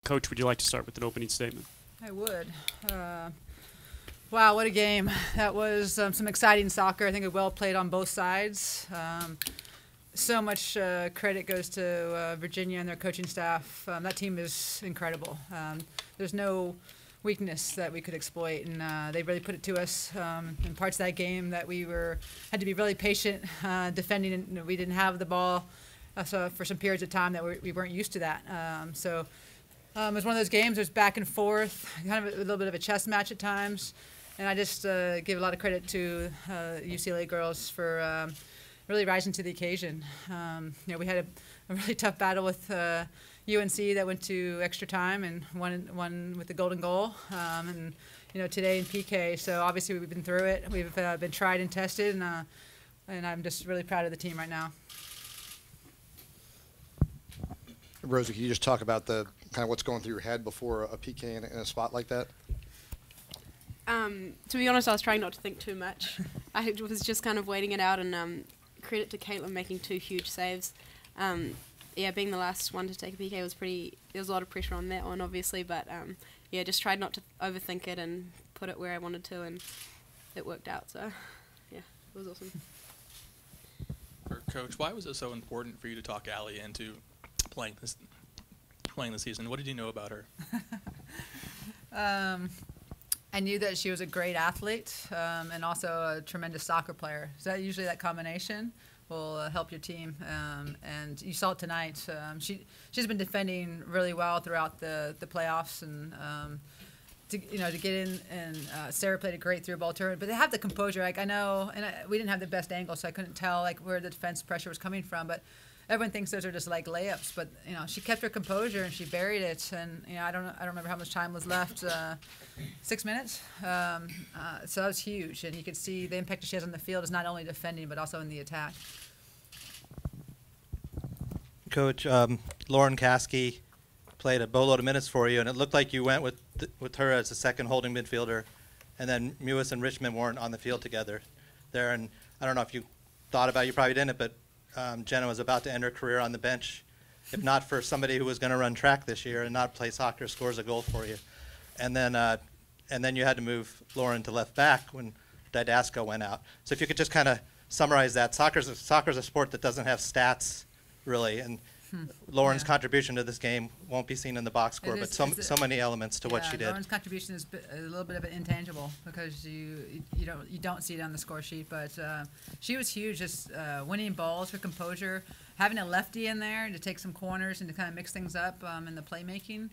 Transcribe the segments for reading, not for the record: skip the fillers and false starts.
Coach, would you like to start with an opening statement? I would. Wow, what a game. That was some exciting soccer. I think it well played on both sides. So much credit goes to Virginia and their coaching staff. That team is incredible. There's no weakness that we could exploit, and they really put it to us in parts of that game that we had to be really patient defending, and we didn't have the ball so for some periods of time that we weren't used to that. It was one of those games. It was back and forth, kind of a little bit of a chess match at times, and I just give a lot of credit to UCLA girls for really rising to the occasion. We had a really tough battle with UNC that went to extra time and won with the golden goal. And today in PK. So obviously we've been through it. We've been tried and tested, and I'm just really proud of the team right now. Rosie, can you just talk about the kind of what's going through your head before a PK in a spot like that? To be honest, I was trying not to think too much. I was just kind of waiting it out, and credit to Katelyn making 2 huge saves. Being the last one to take a PK was there was a lot of pressure on that one, obviously, but just tried not to overthink it and put it where I wanted to, and it worked out. So, yeah, it was awesome. For Coach, why was it so important for you to talk Allie into playing the season? What did you know about her? I knew that she was a great athlete and also a tremendous soccer player. So usually that combination will help your team. And you saw it tonight. She's been defending really well throughout the playoffs, and to get in, and Sarah played a great through ball to her. But they have the composure. Like, I know, and we didn't have the best angle, so I couldn't tell where the defense pressure was coming from. But everyone thinks those are just like layups, but she kept her composure and she buried it. And I don't remember how much time was left. 6 minutes. So that was huge, and you could see the impact she has on the field is not only defending but also in the attack. Coach, Lauren Caskey played a boatload of minutes for you, and it looked like you went with her as the second holding midfielder, and then Mewis and Richmond weren't on the field together there. And I don't know if you thought about it, you probably didn't, but Jenna was about to end her career on the bench. If not for somebody who was going to run track this year and not play soccer, scores a goal for you. And then you had to move Lauren to left back when Didasco went out. So if you could just kind of summarize that. Soccer's a sport that doesn't have stats, really, and Lauren's contribution to this game won't be seen in the box score, but so many elements to what she did. Lauren's contribution is a little bit of an intangible because you don't see it on the score sheet, but she was huge, just winning balls, her composure, having a lefty in there to take some corners and to kind of mix things up in the playmaking.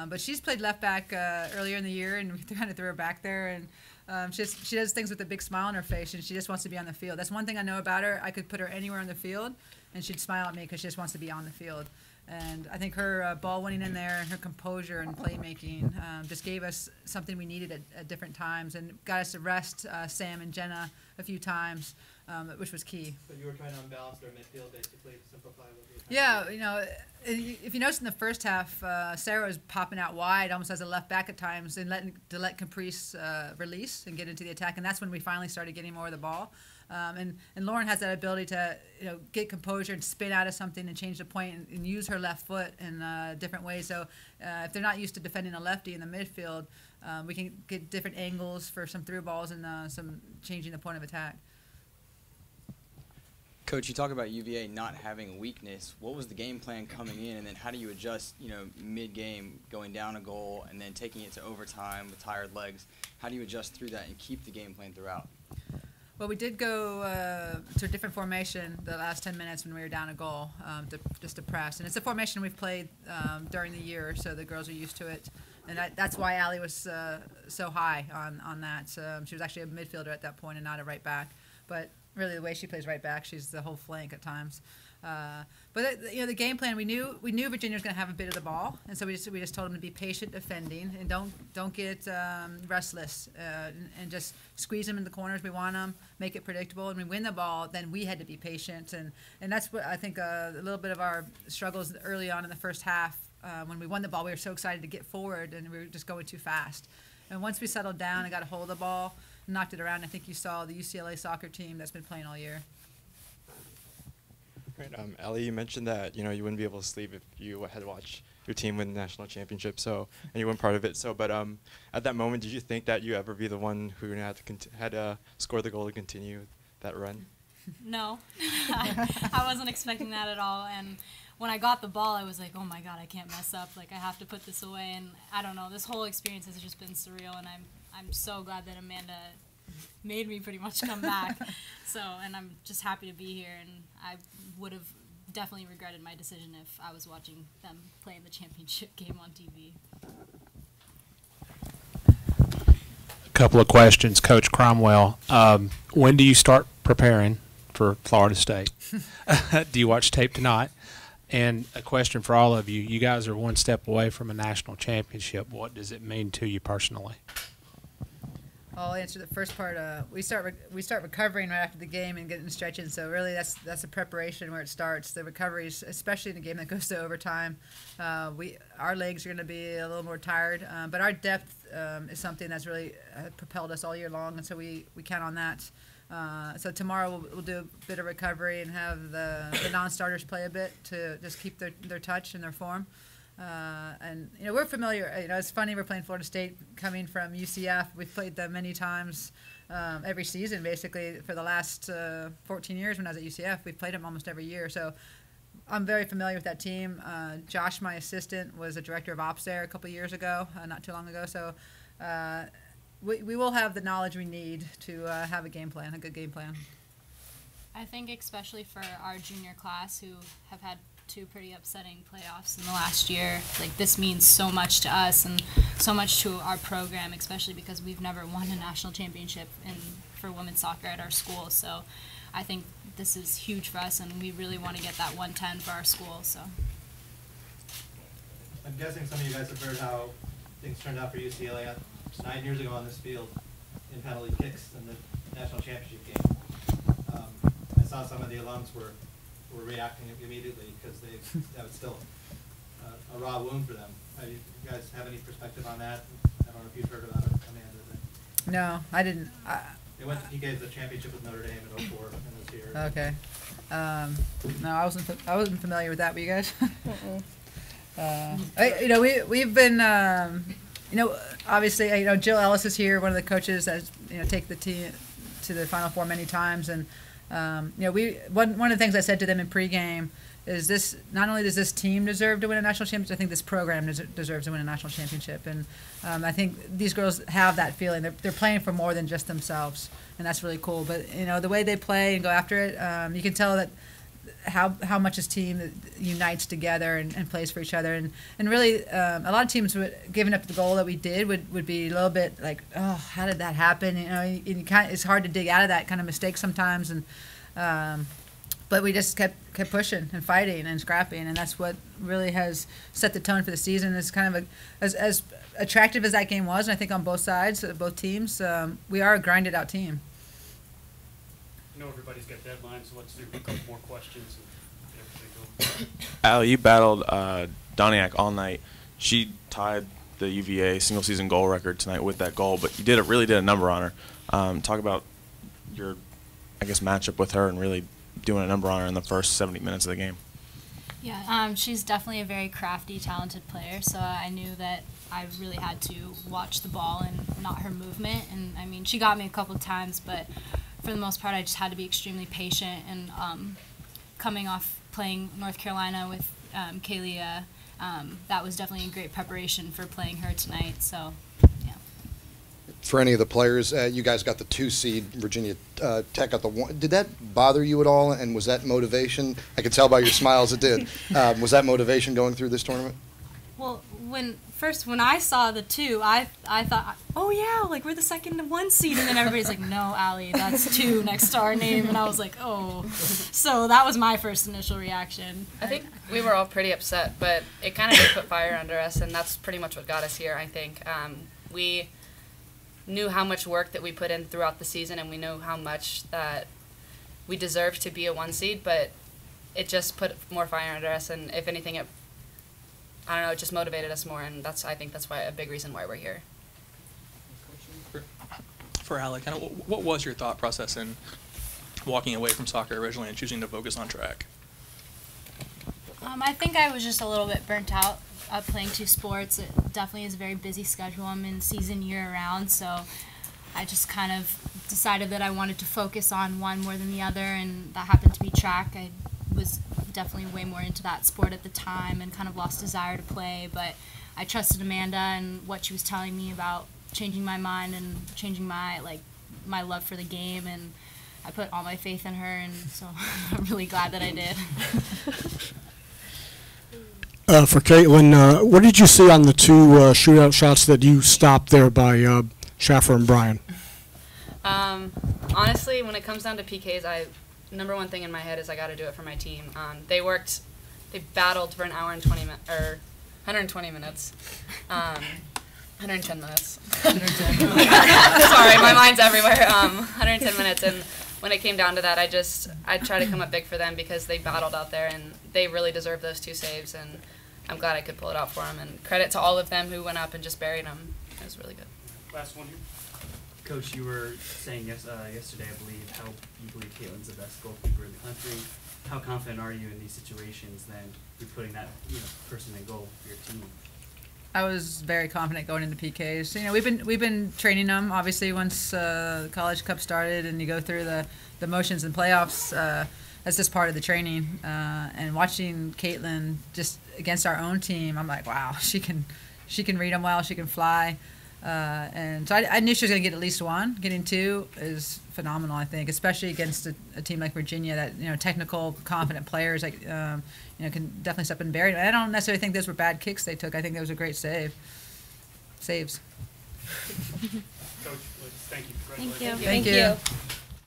But she's played left back earlier in the year, and we kind of threw her back there. And she does things with a big smile on her face, and she just wants to be on the field. That's one thing I know about her. I could put her anywhere on the field, and she'd smile at me because she just wants to be on the field. And I think her ball winning in there and her composure and playmaking just gave us something we needed at different times and got us to rest Sam and Jenna a few times, which was key. But you were trying to unbalance their midfield, basically, to simplify what you were Yeah, if you notice in the first half, Sarah was popping out wide almost as a left back at times and let Caprice release and get into the attack, and that's when we finally started getting more of the ball. And Lauren has that ability to get composure and spin out of something and change the point and use her left foot in different ways. So if they're not used to defending a lefty in the midfield, we can get different angles for some through balls and some changing the point of attack. Coach, you talk about UVA not having weakness. What was the game plan coming in, and then how do you adjust, mid-game, going down a goal, and then taking it to overtime with tired legs? How do you adjust through that and keep the game plan throughout? Well, we did go to a different formation the last 10 minutes when we were down a goal, just to press. And it's a formation we've played during the year, so the girls are used to it. And that's why Allie was so high on that. She was actually a midfielder at that point and not a right back. But really, the way she plays right back, she's the whole flank at times. But the game plan, we knew Virginia was going to have a bit of the ball, and so we just told them to be patient defending and don't get restless and just squeeze them in the corners. We want them, make it predictable, and we win the ball. Then we had to be patient, and that's what I think a little bit of our struggles early on in the first half. When we won the ball, we were so excited to get forward, and we were just going too fast. And once we settled down and got a hold of the ball, knocked it around, I think you saw the UCLA soccer team that's been playing all year. Right, Allie, you mentioned that you wouldn't be able to sleep if you had to watch your team win the national championship. So, and you won part of it. So, but at that moment, did you think that you ever be the one who had to score the goal to continue that run? No, I wasn't expecting that at all. And when I got the ball, I was like, oh my God, I can't mess up. Like, I have to put this away. And I don't know, this whole experience has just been surreal. And I'm so glad that Amanda made me pretty much come back. So, and I'm just happy to be here. And I would have definitely regretted my decision if I was watching them play in the championship game on TV. Couple of questions, Coach Cromwell. When do you start preparing for Florida State? Do you watch tape tonight? And a question for all of you. You guys are one step away from a national championship. What does it mean to you personally? I'll answer the first part. We start recovering right after the game and getting stretching. So really, that's the preparation where it starts. The recoveries, especially in a game that goes to overtime, our legs are going to be a little more tired. But our depth is something that's really propelled us all year long, and so we count on that. So tomorrow we'll do a bit of recovery and have the non-starters play a bit to just keep their touch and their form. And we're familiar. It's funny, we're playing Florida State coming from UCF. We've played them many times every season, basically for the last 14 years. When I was at UCF, we've played them almost every year. So I'm very familiar with that team. Josh, my assistant, was a director of ops there a couple years ago, not too long ago. So we will have the knowledge we need to have a game plan, a good game plan. I think especially for our junior class who have had 2 pretty upsetting playoffs in the last year, like, this means so much to us and so much to our program, especially because we've never won a national championship for women's soccer at our school. So I think this is huge for us, and we really want to get that 110 for our school. So I'm guessing some of you guys have heard how things turned out for UCLA 9 years ago on this field in penalty kicks in the national championship game. I saw some of the alums were reacting immediately because that was still a raw wound for them. You guys have any perspective on that? I don't know if you've heard about it, Amanda. No, I didn't. They went to the championship with Notre Dame in '04 and this year. Okay. No, I wasn't familiar with that. Were you guys? We've been, obviously, Jill Ellis is here, one of the coaches that's take the team to the Final Four many times, and one of the things I said to them in pregame is this: not only does this team deserve to win a national championship, I think this program deserves to win a national championship. And I think these girls have that feeling. They're playing for more than just themselves, and that's really cool. But the way they play and go after it, you can tell that how much this team unites together and plays for each other. And really, a lot of teams giving up the goal that we did would be a little bit like, oh, how did that happen? It's hard to dig out of that kind of mistake sometimes. And but we just kept pushing and fighting and scrapping, and that's what really has set the tone for the season. It's kind of as attractive as that game was, and I think on both sides, both teams, we are a grinded out team. I know everybody's got deadlines, so let's do a couple more questions and get everything going. Allie, you battled Doniak all night. She tied the UVA single-season goal record tonight with that goal, but you really did a number on her. Talk about your, matchup with her and really doing a number on her in the first 70 minutes of the game. Yeah, she's definitely a very crafty, talented player, so I knew that I really had to watch the ball and not her movement. And, she got me a couple of times, but for the most part, I just had to be extremely patient. And coming off playing North Carolina with Kaylee, that was definitely a great preparation for playing her tonight. So, yeah. For any of the players, you guys got the 2 seed. Virginia Tech got the 1. Did that bother you at all? And was that motivation? I could tell by your smiles it did. Was that motivation going through this tournament? Well, when I saw the 2, I thought, oh yeah, like we're the second 1 seed, and then everybody's like, no, Allie, that's 2 next to our name, and I was like, oh. So that was my first initial reaction. I think we were all pretty upset, but it kind of did put fire under us, and that's pretty much what got us here, I think. We knew how much work that we put in throughout the season, and we knew how much that we deserved to be a 1 seed, but it just put more fire under us, and if anything, it just motivated us more, and I think that's a big reason why we're here. For Allie, what was your thought process in walking away from soccer originally and choosing to focus on track? I think I was just a little bit burnt out up playing two sports. It definitely is a very busy schedule. I'm in season year-round, so I just kind of decided that I wanted to focus on one more than the other, and that happened to be track. I was definitely way more into that sport at the time and kind of lost desire to play, but I trusted Amanda and what she was telling me about changing my mind and changing my love for the game, and I put all my faith in her, and so I'm really glad that I did. For Katelyn, what did you see on the two shootout shots that you stopped there by Schaffer and Bryan? Honestly, when it comes down to PKs, number one thing in my head is I got to do it for my team. They battled for an hour and 120 minutes. 110 minutes. 110. Sorry, my mind's everywhere. 110 minutes, and when it came down to that, I tried to come up big for them because they battled out there, and they really deserve those two saves, and I'm glad I could pull it out for them. And credit to all of them who went up and just buried them. It was really good. Last one here. Coach, you were saying yesterday, I believe, how you believe Katelyn's the best goalkeeper in the country. How confident are you in these situations then you're putting that person in goal for your team? I was very confident going into PKs. You know, we've been training them obviously once the College Cup started, and you go through the motions and playoffs. That's just part of the training. And watching Katelyn just against our own team, I'm like, wow, she can read them well. She can fly. And so I knew she was going to get at least one. Getting two is phenomenal, I think, especially against a team like Virginia that, technical, confident players can definitely step in and bury it. I don't necessarily think those were bad kicks they took. I think that was a great saves. Coach, thank you. Thank you. Thank you.